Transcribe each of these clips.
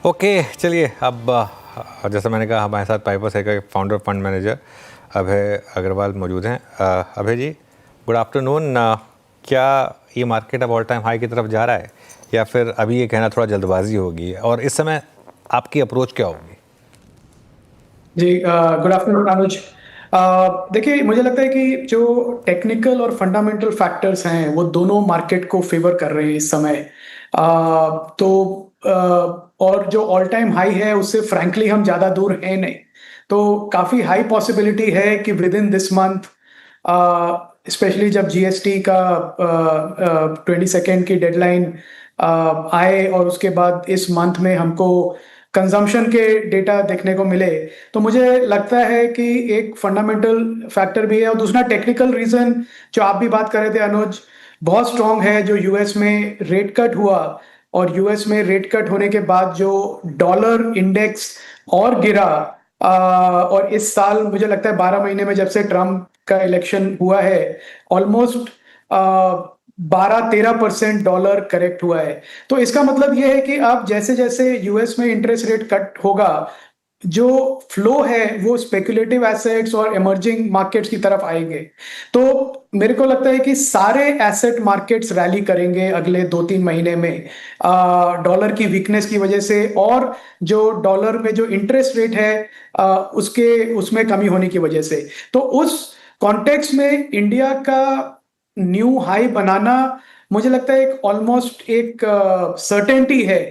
Okay, चलिए अब जैसा मैंने कहा हमारे साथ पाइपर साइकिल के फाउंडर फंड मैनेजर अभय अग्रवाल मौजूद हैं। अभय जी, गुड आफ्टरनून। क्या ये मार्केट अब ऑल टाइम हाई की तरफ जा रहा है या फिर अभी ये कहना थोड़ा जल्दबाजी होगी, और इस समय आपकी अप्रोच क्या होगी? जी, गुड आफ्टरनून अनुज। देखिए, मुझे लगता है कि जो टेक्निकल और फंडामेंटल फैक्टर्स हैं वो दोनों मार्केट को फेवर कर रहे हैं इस समय। तो और जो ऑल टाइम हाई है उससे फ्रैंकली हम ज़्यादा दूर हैं नहीं। तो काफ़ी हाई पॉसिबिलिटी है कि with in this month, specially जब जीएसटी का 22 की डेडलाइन आए और उसके बाद इस मंथ में हमको कंजम्पशन के डेटा देखने को मिले, तो मुझे लगता है कि एक फंडामेंटल फैक्टर भी है और दूसरा टेक्निकल रीजन जो आप भी बात कर रहे थे अनुज, बहुत स्ट्रांग है। जो यूएस में रेट कट हुआ और यूएस में रेट कट होने के बाद जो डॉलर इंडेक्स और गिरा, और इस साल मुझे लगता है 12 महीने में जब से ट्रम्प का इलेक्शन हुआ है, ऑलमोस्ट 12-13% डॉलर करेक्ट हुआ है। तो इसका मतलब ये है कि अब जैसे जैसे यूएस में इंटरेस्ट रेट कट होगा, जो फ्लो है वो स्पेकुलेटिव एसेट्स और इमर्जिंग मार्केट्स की तरफ आएंगे। तो मेरे को लगता है कि सारे एसेट मार्केट्स रैली करेंगे अगले 2-3 महीने में, डॉलर की वीकनेस की वजह से, और जो डॉलर में जो इंटरेस्ट रेट है उसके उसमें कमी होने की वजह से। तो उस कॉन्टेक्स्ट में इंडिया का न्यू हाई बनाना मुझे लगता है एक ऑलमोस्ट एक सर्टेनिटी है।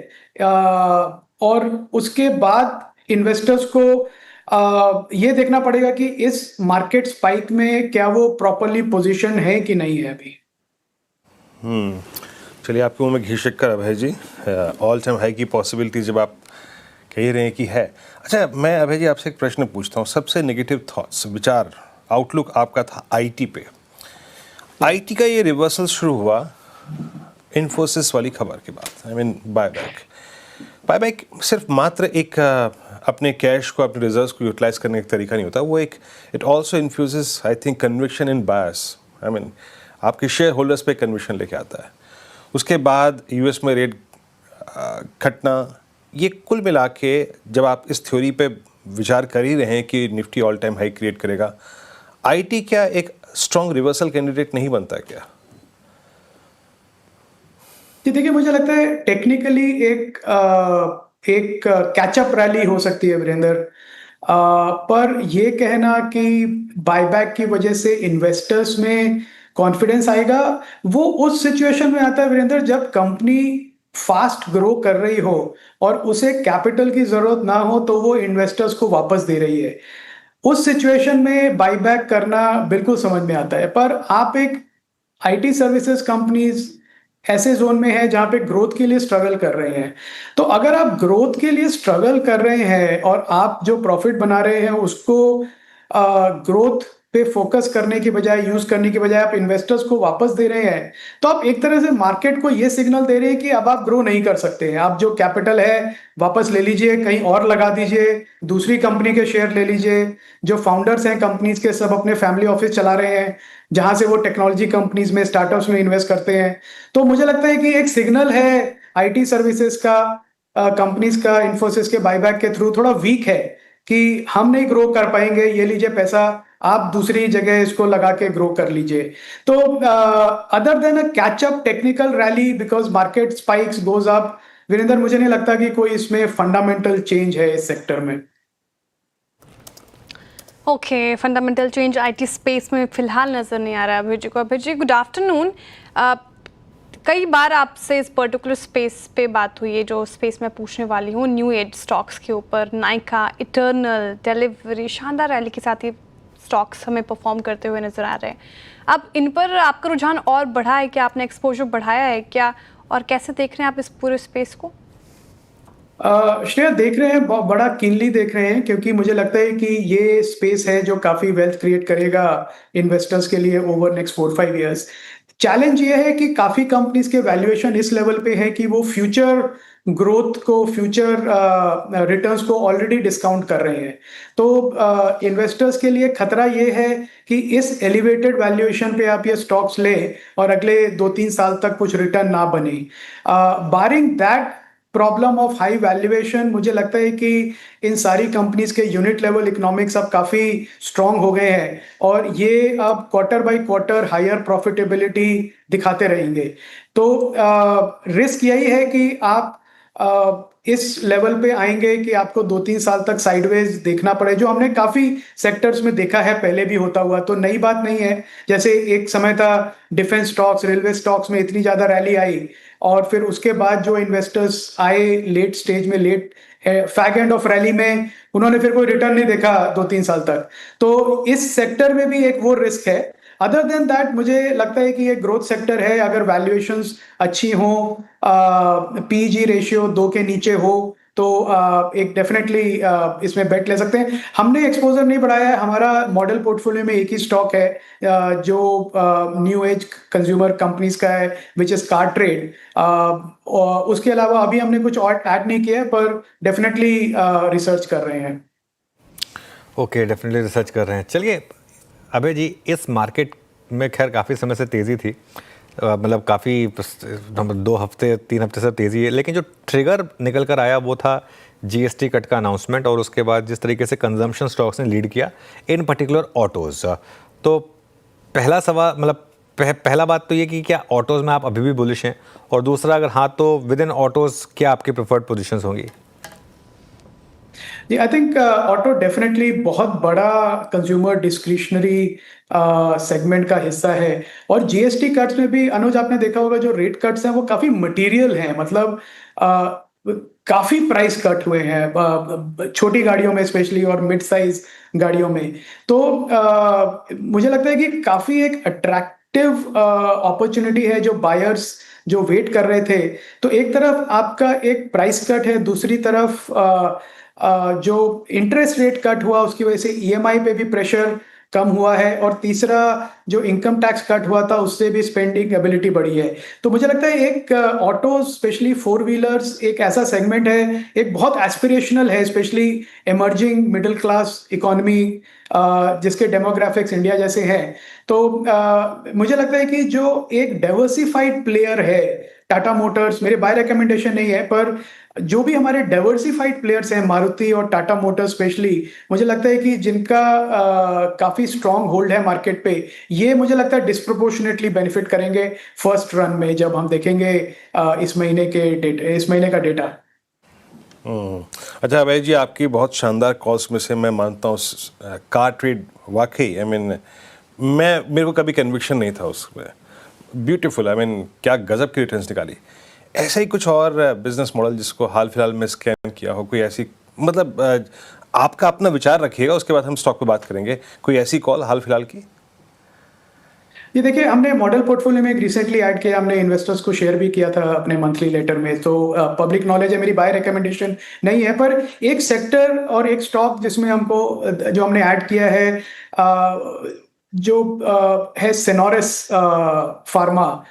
और उसके बाद इन्वेस्टर्स को ये देखना पड़ेगा कि इस मार्केट स्पाइक में क्या वो प्रॉपरली पोजीशन है कि नहीं है अभी। चलिए, आपके मुंह में घी शक्कर अभय जी। ऑल टाइम हाई की पॉसिबिलिटी जब आप कह रहे हैं कि है। अच्छा, मैं अभय जी आपसे एक प्रश्न पूछता हूँ। सबसे नेगेटिव थॉट्स, विचार, आउटलुक आपका था आईटी पे। आईटी का ये रिवर्सल शुरू हुआ इन्फोसिस वाली खबर के बाद। आई मीन बायबैक सिर्फ मात्र एक अपने कैश को, अपने रिजर्व्स को यूटिलाइज करने का तरीका नहीं होता। वो एक it also infuses I think conviction in buyers. I mean आपके शेयर होल्डर्स पे कन्विक्शन लेके आता है। उसके बाद यूएस में रेट घटना, ये कुल मिला के जब आप इस थ्योरी पे विचार कर ही रहे हैं कि Nifty all time high create करेगा, आईटी क्या एक स्ट्रॉन्ग रिवर्सल कैंडिडेट नहीं बनता क्या? जी, देखिए, मुझे लगता है टेक्निकली एक कैचअप रैली हो सकती है वीरेंद्र। पर ये कहना कि बायबैक की वजह से इन्वेस्टर्स में कॉन्फिडेंस आएगा, वो उस सिचुएशन में आता है वीरेंद्र जब कंपनी फास्ट ग्रो कर रही हो और उसे कैपिटल की जरूरत ना हो तो वो इन्वेस्टर्स को वापस दे रही है। उस सिचुएशन में बायबैक करना बिल्कुल समझ में आता है। पर आप एक आईटी सर्विसेज कंपनीज ऐसे जोन में है जहां पे ग्रोथ के लिए स्ट्रगल कर रहे हैं। तो अगर आप ग्रोथ के लिए स्ट्रगल कर रहे हैं और आप जो प्रॉफिट बना रहे हैं उसको ग्रोथ पे फोकस करने की बजाय, यूज करने की बजाय आप इन्वेस्टर्स को वापस दे रहे हैं, तो आप एक तरह से मार्केट को ये सिग्नल दे रहे हैं कि अब आप ग्रो नहीं कर सकते हैं। आप जो कैपिटल है वापस ले लीजिए, कहीं और लगा दीजिए, दूसरी कंपनी के शेयर ले लीजिए। जो फाउंडर्स हैं कंपनीज के, सब अपने फैमिली ऑफिस चला रहे हैं जहां से वो टेक्नोलॉजी कंपनीज में, स्टार्टअप्स में इन्वेस्ट करते हैं। तो मुझे लगता है कि एक सिग्नल है आईटी सर्विसेज का, कंपनीज का इन्फोसिस के बायबैक के थ्रू थोड़ा वीक है कि हम नहीं ग्रो कर पाएंगे, ये लीजिए पैसा, आप दूसरी जगह इसको लगा के ग्रो कर लीजिए। तो other than a catch up technical rally because market spikes goes up, Virendra, मुझे नहीं लगता कि कोई इसमें फंडामेंटल चेंज है इस सेक्टर में। Okay, fundamental change IT space में फिलहाल नज़र नहीं आ रहा है अभय जी को। अभय जी, गुड आफ्टरनून। कई बार आपसे इस पर्टिकुलर स्पेस पे बात हुई है। जो स्पेस मैं पूछने वाली हूँ न्यू एज स्टॉक्स के ऊपर, नाइका, इटर्नल, डिलीवरी, शानदार रैली के साथ ये स्टॉक्स हमें परफॉर्म करते हुए नज़र आ रहे हैं। अब इन पर आपका रुझान और बढ़ा है क्या? आपने एक्सपोजर बढ़ाया है क्या? और कैसे देख रहे हैं आप इस पूरे स्पेस को? श्रेया, देख रहे हैं, बहुत बड़ा कीनली देख रहे हैं, क्योंकि मुझे लगता है कि ये स्पेस है जो काफी वेल्थ क्रिएट करेगा इन्वेस्टर्स के लिए ओवर नेक्स्ट 4-5 इयर्स। चैलेंज ये है कि काफी कंपनीज के वैल्यूएशन इस लेवल पे है कि वो फ्यूचर ग्रोथ को, फ्यूचर रिटर्न्स को ऑलरेडी डिस्काउंट कर रहे हैं। तो इन्वेस्टर्स के लिए खतरा ये है कि इस एलिवेटेड वैल्यूएशन पे आप ये स्टॉक्स ले और अगले 2-3 साल तक कुछ रिटर्न ना बने। Barring that, problem of high valuation, मुझे लगता है कि इन सारी कंपनीज के यूनिट लेवल इकोनॉमिक्स अब काफ़ी स्ट्रांग हो गए हैं और ये अब quarter by quarter higher profitability दिखाते रहेंगे। तो रिस्क यही है कि आप इस लेवल पे आएंगे कि आपको 2-3 साल तक साइडवेज देखना पड़े, जो हमने काफी सेक्टर्स में देखा है, पहले भी होता हुआ, तो नई बात नहीं है। जैसे एक समय था डिफेंस स्टॉक्स, रेलवे स्टॉक्स में इतनी ज्यादा रैली आई और फिर उसके बाद जो इन्वेस्टर्स आए लेट स्टेज में, late fag end of rally में, उन्होंने फिर कोई रिटर्न नहीं देखा 2-3 साल तक। तो इस सेक्टर में भी एक वो रिस्क है। अदर देन दैट मुझे लगता है कि ये ग्रोथ सेक्टर है। अगर वैल्यूएशंस अच्छी हो, पीजी रेशियो 2 के नीचे हो, तो एक डेफिनेटली इसमें बेट ले सकते हैं। हमने एक्सपोजर नहीं बढ़ाया है, हमारा मॉडल पोर्टफोलियो में एक ही स्टॉक है जो न्यू एज कंज्यूमर कंपनीज का है, विच इज कार ट्रेड। उसके अलावा अभी हमने कुछ और ऐड नहीं किया है, पर डेफिनेटली रिसर्च कर रहे हैं। ओके, डेफिनेटली रिसर्च कर रहे हैं। चलिए अभय जी, इस मार्केट में खैर काफ़ी समय से तेज़ी थी, मतलब काफ़ी 2 हफ्ते 3 हफ्ते से तेज़ी है, लेकिन जो ट्रिगर निकल कर आया वो था जीएसटी कट का अनाउंसमेंट और उसके बाद जिस तरीके से कंजम्पशन स्टॉक्स ने लीड किया, इन पर्टिकुलर ऑटोज़। तो पहला सवाल, मतलब पहला बात तो ये कि क्या ऑटोज़ में आप अभी भी बुलिश हैं, और दूसरा अगर हाँ तो विद इन ऑटोज़ क्या आपकी प्रेफर्ड पोजीशंस होंगी? जी, आई थिंक ऑटो डेफिनेटली बहुत बड़ा कंज्यूमर डिस्क्रिशनरी सेगमेंट का हिस्सा है और जीएसटी कट्स में भी अनुज आपने देखा होगा जो रेट कट्स हैं वो काफी मटेरियल हैं, मतलब काफी प्राइस कट हुए हैं छोटी गाड़ियों में स्पेशली और मिड साइज गाड़ियों में। तो मुझे लगता है कि काफी एक अट्रैक्टिव अपॉर्चुनिटी है जो बायर्स जो वेट कर रहे थे। तो एक तरफ आपका एक प्राइस कट है, दूसरी तरफ जो इंटरेस्ट रेट कट हुआ उसकी वजह से ईएमआई पे भी प्रेशर कम हुआ है, और तीसरा जो इनकम टैक्स कट हुआ था उससे भी स्पेंडिंग एबिलिटी बढ़ी है। तो मुझे लगता है एक ऑटो स्पेशली 4 व्हीलर्स एक ऐसा सेगमेंट है, एक बहुत एस्पिरेशनल है, specially emerging middle class economy जिसके डेमोग्राफिक्स इंडिया जैसे हैं। तो मुझे लगता है कि जो एक डाइवर्सिफाइड प्लेयर है टाटा मोटर्स, मेरे बाय रिकमेंडेशन नहीं है, पर जो भी हमारे डाइवर्सिफाइड प्लेयर्स हैं मारुति और टाटा मोटर्स स्पेशली, मुझे लगता है कि जिनका काफी स्ट्रांग होल्ड है मार्केट पे, ये मुझे लगता है डिस्प्रोपोर्शनेटली बेनिफिट करेंगे फर्स्ट रन में जब हम देखेंगे इस महीने का डेटा। अच्छा भाई जी, आपकी बहुत शानदार कॉल्स में से मैं मानता हूँ कार ट्रेड वाकई मेरे को कभी कन्विक्शन नहीं था उसमें। ब्यूटीफुल, क्या गजब की रिटर्न्स निकाली। ऐसा ही कुछ और बिजनेस मॉडल जिसको हाल फिलहाल में स्कैन किया हो, कोई ऐसी, मतलब आपका अपना विचार रखिएगा, उसके बाद हम स्टॉक पे बात करेंगे। कोई ऐसी कॉल हाल फिलहाल की? ये देखिए, हमने मॉडल पोर्टफोलियो में एक रिसेंटली ऐड किया, हमने इन्वेस्टर्स को शेयर भी किया था अपने मंथली लेटर में, तो पब्लिक नॉलेज है, मेरी बाय रिकमेंडेशन नहीं है। पर एक सेक्टर और एक स्टॉक जिसमें जो हमने ऐड किया है जो है सेनोरिस फार्मा,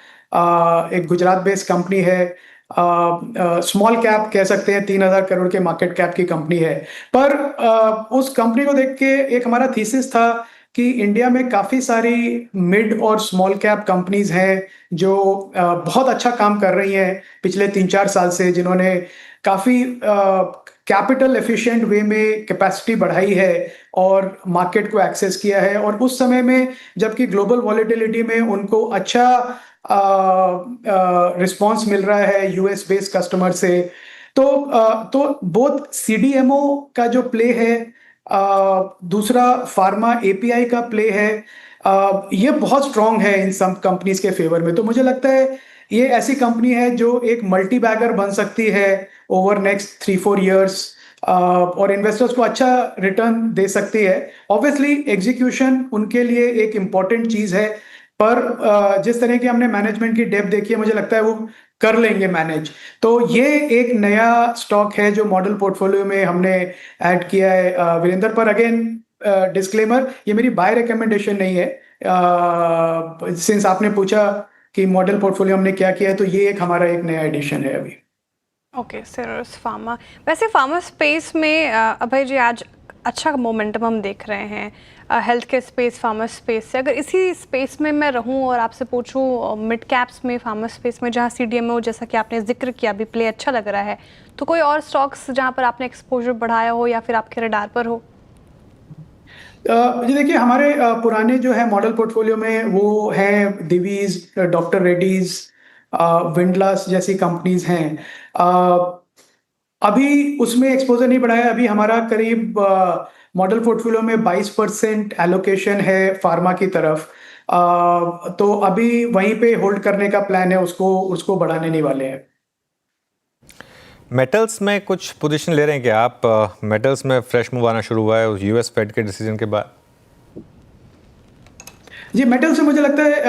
एक गुजरात बेस्ड कंपनी है, स्मॉल कैप कह सकते हैं, 3000 करोड़ के मार्केट कैप की कंपनी है। पर उस कंपनी को देख के एक हमारा थीसिस था कि इंडिया में काफी सारी मिड और स्मॉल कैप कंपनीज हैं जो बहुत अच्छा काम कर रही हैं पिछले 3-4 साल से, जिन्होंने काफी कैपिटल एफिशिएंट वे में कैपेसिटी बढ़ाई है और मार्केट को एक्सेस किया है, और उस समय में जबकि ग्लोबल वॉलेटिलिटी में उनको अच्छा रिस्पॉन्स मिल रहा है यूएस बेस्ड कस्टमर से। तो बोथ सीडीएमओ का जो प्ले है, दूसरा फार्मा एपीआई का प्ले है, ये बहुत स्ट्रांग है इन सब कंपनीज के फेवर में। तो मुझे लगता है ये ऐसी कंपनी है जो एक मल्टी बैगर बन सकती है ओवर नेक्स्ट 3-4 ईयर्स और इन्वेस्टर्स को अच्छा रिटर्न दे सकती है। ऑब्वियसली एग्जीक्यूशन उनके लिए एक इंपॉर्टेंट चीज है, पर जिस तरह की हमने मैनेजमेंट की डेप्थ देखी है, मुझे लगता है वो कर लेंगे मैनेज। तो ये एक नया स्टॉक है जो मॉडल पोर्टफोलियो में हमने ऐड किया है वीरेंद्र। पर अगेन डिस्क्लेमर, ये मेरी बाय रिकमेंडेशन नहीं है। सिंस आपने पूछा कि मॉडल पोर्टफोलियो हमने क्या किया है, तो ये हमारा एक नया एडिशन है अभी। Okay, Senores pharma. वैसे फार्मा स्पेस में अभय जी आज अच्छा मोमेंटम हम देख रहे हैं health care space, pharma space से। अगर इसी स्पेस में मैं रहूं और आपसे पूछूं मिड कैप्स में, फार्मा स्पेस में, जहां CDMO जैसा कि आपने जिक्र किया अभी प्ले अच्छा लग रहा है, तो कोई और स्टॉक्स जहां पर आपने एक्सपोजर बढ़ाया हो या फिर आपके रडार पर हो? जी देखिए, हमारे पुराने जो है मॉडल पोर्टफोलियो में वो हैं दिवीज, डॉक्टर रेड्डीज, विंडलास जैसी कंपनीज हैं। अभी उसमें एक्सपोज़र नहीं बढ़ाया, अभी हमारा करीब मॉडल पोर्टफोलियो में 22% एलोकेशन है फार्मा की तरफ। तो अभी वहीं पे होल्ड करने का प्लान है, उसको उसको बढ़ाने नहीं वाले हैं। मेटल्स में कुछ पोजीशन ले रहे हैं क्या आप? मेटल्स में फ्रेश मूव आना शुरू हुआ है US फेड के डिसीजन के बाद। जी, मेटल से मुझे लगता है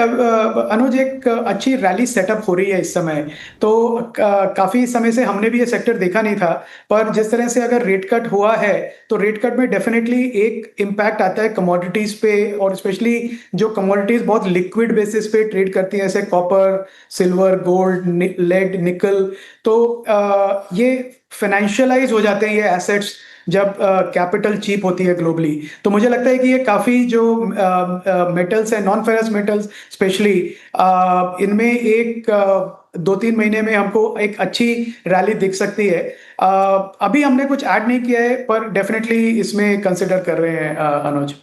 अनुज एक अच्छी रैली सेटअप हो रही है इस समय। तो काफ़ी समय से हमने भी ये सेक्टर देखा नहीं था, पर जिस तरह से अगर रेट कट हुआ है, तो रेट कट में डेफिनेटली एक इम्पैक्ट आता है कमोडिटीज़ पे, और स्पेशली जो कमोडिटीज़ बहुत लिक्विड बेसिस पे ट्रेड करती हैं, जैसे कॉपर, सिल्वर, गोल्ड, लेड, निकल। तो ये फाइनेंशियलाइज हो जाते हैं ये एसेट्स जब कैपिटल चीप होती है ग्लोबली। तो मुझे लगता है कि ये काफ़ी जो मेटल्स हैं, नॉन फेरस मेटल्स स्पेशली, इनमें एक 2-3 महीने में हमको एक अच्छी रैली दिख सकती है। अभी हमने कुछ ऐड नहीं किया है, पर डेफिनेटली इसमें कंसिडर कर रहे हैं अनुज।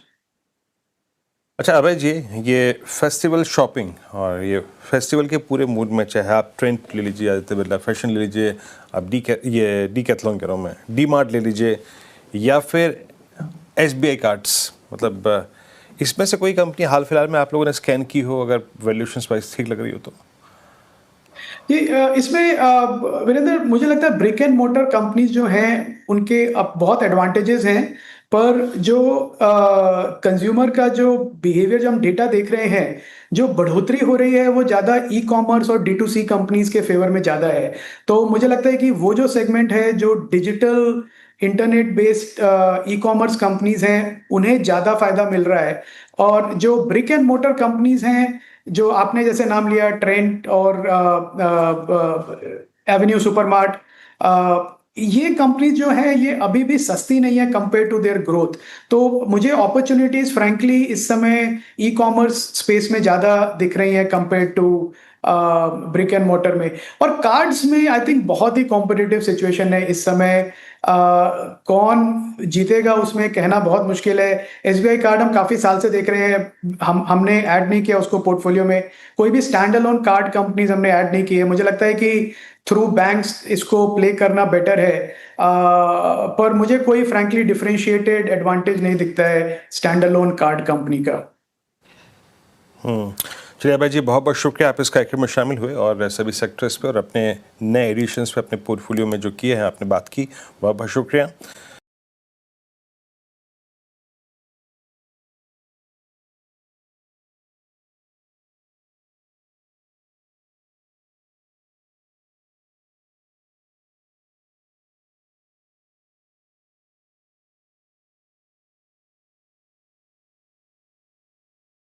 अच्छा अभय जी, ये फेस्टिवल शॉपिंग और ये फेस्टिवल के पूरे मूड में, चाहे आप ट्रेंड ले लीजिए, आदित्य बिरला फैशन ले लीजिए, आप डीकैथलॉन कह रहा हूँ मैं, डी मार्ट ले लीजिए, या फिर SBI कार्ड्स, मतलब इसमें से कोई कंपनी हाल फिलहाल में आप लोगों ने स्कैन की हो, अगर वैल्यूएशन प्राइस ठीक लग रही हो तो? ये इसमें वीरेंद्र, मुझे लगता है ब्रिक एंड मोटर कंपनीज जो हैं उनके अब बहुत एडवांटेजेस हैं, पर जो कंज्यूमर का जो बिहेवियर, जो हम डेटा देख रहे हैं, जो बढ़ोतरी हो रही है वो ज़्यादा ई-कॉमर्स और D2C कंपनीज के फेवर में ज़्यादा है। तो मुझे लगता है कि वो जो सेगमेंट है, जो digital internet based ecommerce companies हैं, उन्हें ज़्यादा फायदा मिल रहा है। और जो ब्रिक एंड मोटर कंपनीज हैं, जो आपने जैसे नाम लिया ट्रेंट और एवेन्यू सुपरमार्ट, ये कंपनी जो है ये अभी भी सस्ती नहीं है कंपेयर टू देयर ग्रोथ। तो मुझे अपॉर्चुनिटीज फ्रैंकली इस समय ई कॉमर्स स्पेस में ज़्यादा दिख रही हैं compare to brick and mortar में। और कार्ड्स में आई थिंक बहुत ही कॉम्पिटिटिव सिचुएशन है इस समय। कौन जीतेगा उसमें कहना बहुत मुश्किल है। SBI कार्ड हम काफ़ी साल से देख रहे हैं, हमने ऐड नहीं किया उसको पोर्टफोलियो में। कोई भी स्टैंड अलोन कार्ड कंपनीज हमने ऐड नहीं की है। मुझे लगता है कि थ्रू बैंक्स इसको प्ले करना बेटर है। पर मुझे कोई फ्रैंकली डिफरेंशिएटेड एडवांटेज नहीं दिखता है स्टैंड अलोन कार्ड कंपनी का। चलिए अभय जी, बहुत बहुत शुक्रिया, आप इस कार्यक्रम में शामिल हुए और सभी सेक्टर्स पे और अपने नए एडिशंस पे अपने पोर्टफोलियो में जो किए हैं आपने बात की, बहुत बहुत शुक्रिया।